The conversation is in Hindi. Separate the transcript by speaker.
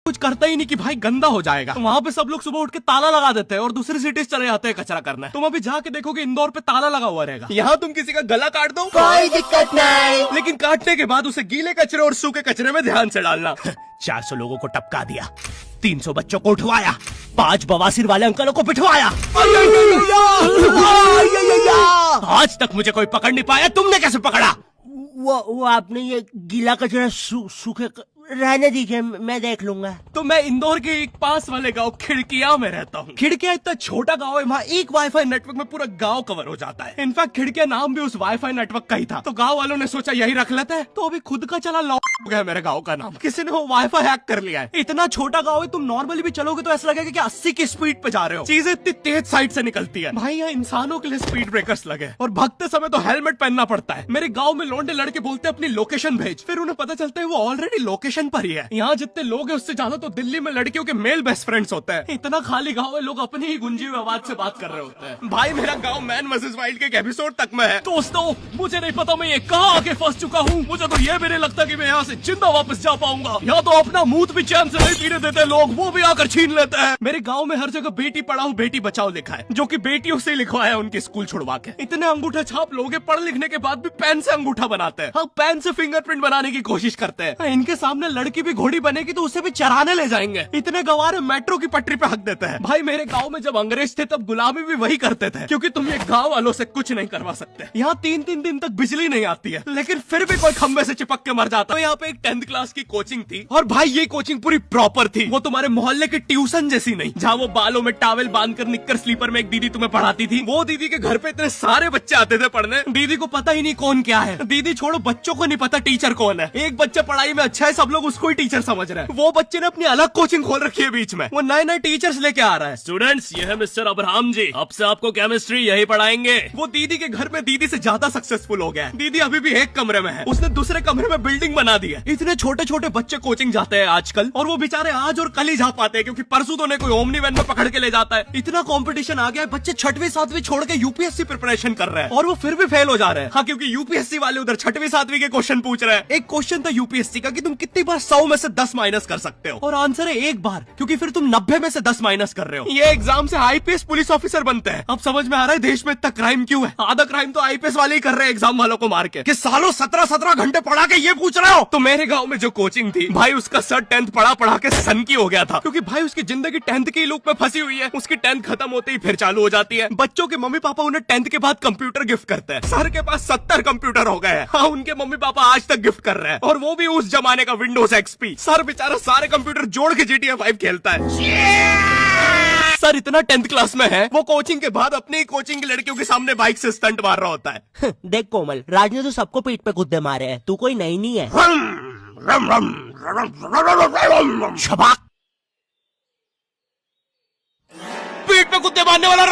Speaker 1: कुछ करता ही नहीं कि भाई गंदा हो जाएगा। तो वहाँ पे सब लोग सुबह उठ के ताला लगा देते हैं और दूसरी सिटीज चले जाते हैं कचरा करने। तुम अभी जाके देखोगे इंदौर पे ताला लगा हुआ रहेगा। यहाँ तुम किसी का गला काट दो
Speaker 2: कोई दिक्कत नहीं,
Speaker 1: लेकिन काटने के बाद उसे गीले कचरे और सूखे कचरे में ध्यान से डालना। 400 लोगों को टपका दिया, 300 बच्चों को उठवाया, 5 बवासीर वाले अंकलों को पिटवाया। आज तक मुझे कोई पकड़ नहीं पाया, तुमने कैसे पकड़ा?
Speaker 2: वो आपने ये गीला कचरा सूखे रहने दीजिए, मैं देख लूंगा।
Speaker 1: तो मैं इंदौर के एक पास वाले गांव खिड़किया में रहता हूँ। खिड़किया इतना छोटा गांव है, वहाँ एक वाईफाई नेटवर्क में पूरा गांव कवर हो जाता है। इनफैक्ट खिड़किया नाम भी उस वाईफाई नेटवर्क का ही था। तो गांव वालों ने सोचा यही रख लेते हैं, तो अभी खुद का चला लॉक हो गया मेरे गाँव का नाम। किसी ने वो वाईफाई हैक कर लिया है। इतना छोटा गाँव है, तुम नॉर्मली भी चलोगे तो ऐसा लगेगा कि 80 की स्पीड पे जा रहे हो। चीजें इतनी तेज साइड से निकलती है भाई। यहाँ इंसानों के लिए स्पीड ब्रेकर्स लगे और भागते समय तो हेलमेट पहनना पड़ता है। मेरे गाँव में लौंडे लड़के बोलते हैं अपनी लोकेशन भेज, फिर उन्हें पता चलता है वो ऑलरेडी लोकेशन पर ही है। यहाँ जितने लोग हैं उससे ज्यादा तो दिल्ली में लड़कियों के मेल बेस्ट फ्रेंड्स होते हैं। इतना खाली गांव है, लोग अपनी ही गुंजी हुई आवाज से बात कर रहे होते हैं। भाई मेरा गांव मैन वर्सेस वाइल्ड के एक एपिसोड तक में है। दोस्तों मुझे नहीं पता मैं ये कहाँ आके फंस चुका हूँ। मुझे तो ये भी नहीं लगता कि मैं यहाँ से जिंदा वापस जा पाऊंगा। यहाँ तो अपना मूत भी चैन से नहीं पीने देते लोग, वो भी आकर छीन लेते हैं। मेरे गाँव में हर जगह बेटी पढ़ाओ बेटी बचाओ लिखा है, जो की बेटियों से लिखवाया है उनके स्कूल छुड़वा के। इतने अंगूठा छाप लोग पढ़ लिखने के बाद भी पेन से अंगूठा बनाते हैं। हाँ, पेन से फिंगरप्रिंट बनाने की कोशिश करते हैं। इनके सामने लड़की भी घोड़ी बनेगी तो उसे भी चराने ले जाएंगे। इतने गवारे मेट्रो की पटरी पे हक देते हैं। भाई मेरे गांव में जब अंग्रेज थे तब गुलामी भी वही करते थे, क्योंकि तुम ये गांव वालों से कुछ नहीं करवा सकते। यहाँ 3-3 दिन तक बिजली नहीं आती है, लेकिन फिर भी कोई खंबे से चिपक के मर जाता है। यहाँ पे एक 10th क्लास की कोचिंग थी और भाई ये कोचिंग पूरी प्रॉपर थी। वो तुम्हारे मोहल्ले की ट्यूशन जैसी नहीं, जहाँ वो बालों में टावल बांधकर निक्कर स्लीपर में एक दीदी तुम्हें पढ़ाती थी। वो दीदी के घर पे इतने सारे बच्चे आते थे पढ़ने, दीदी को पता ही नहीं कौन क्या है। दीदी छोड़ो, बच्चों को नहीं पता टीचर कौन है। एक बच्चा पढ़ाई में अच्छा है, सब लोग उसको ही टीचर समझ रहे हैं। वो बच्चे ने अपनी अलग कोचिंग खोल रखी है बीच में, वो नए टीचर्स लेके आ रहा है। स्टूडेंट्स, ये है मिस्टर अब्राहम जी, अब से आपको केमिस्ट्री यही पढ़ाएंगे। वो दीदी के घर में दीदी से ज्यादा सक्सेसफुल हो गया है। दीदी अभी भी एक कमरे में है, उसने दूसरे कमरे में बिल्डिंग बना दी है। इतने छोटे छोटे बच्चे कोचिंग जाते हैं आजकल, और वो बेचारे आज और कल ही जा पाते हैं, क्योंकि परसों तो उन्हें कोई ओमनी वैन में पकड़ के ले जाता है। इतना कंपटीशन आ गया है, बच्चे 6वीं 7वीं छोड़ के यूपीएससी प्रिपरेशन कर रहे हैं और वो फिर भी फेल हो जा रहे हैं। हाँ, क्योंकि यूपीएससी वाले उधर 6वीं 7वीं के क्वेश्चन पूछ रहे हैं। एक क्वेश्चन था यूपीएससी का कि तुम कितनी बार 100 में से 10 माइनस कर सकते हो, और आंसर है एक बार, क्योंकि फिर तुम 90 में से 10 माइनस कर रहे हो। ये एग्जाम से आईपीएस पुलिस ऑफिसर बनते हैं। अब समझ में आ रहा है देश में इतना क्राइम क्यों है। आधा क्राइम तो आईपीएस वाले ही कर रहे हैं एग्जाम वालों को मार के, कि सालों 17-17 घंटे पढ़ा के ये पूछ रहे हो। तो मेरे गांव में जो कोचिंग थी भाई, उसका सर 10th पढ़ा के सन की हो गया था, क्योंकि भाई उसकी जिंदगी 10th की लूप में फंसी हुई है। उसकी 10th खत्म होते ही फिर चालू हो जाती है। बच्चों के मम्मी पापा उन्हें 10th के बाद कंप्यूटर गिफ्ट करते हैं। सर के पास 70 कंप्यूटर हो गए हैं। हाँ, उनके मम्मी पापा आज तक गिफ्ट कर रहे हैं, और वो भी उस जमाने का विंडोज एक्सपी। सर बेचारा सारे कंप्यूटर जोड़ के GTA 5 खेलता है। सर इतना 10th क्लास में है, वो कोचिंग के बाद अपनी कोचिंग की लड़कियों के सामने बाइक से स्टंट मार रहा होता है।
Speaker 2: देख कोमल, राज ने तो सबको पीठ पे कुत्ते मारे हैं, तू कोई नई नहीं है।
Speaker 1: शबाक, पीठ पे कुत्ते मारने वाला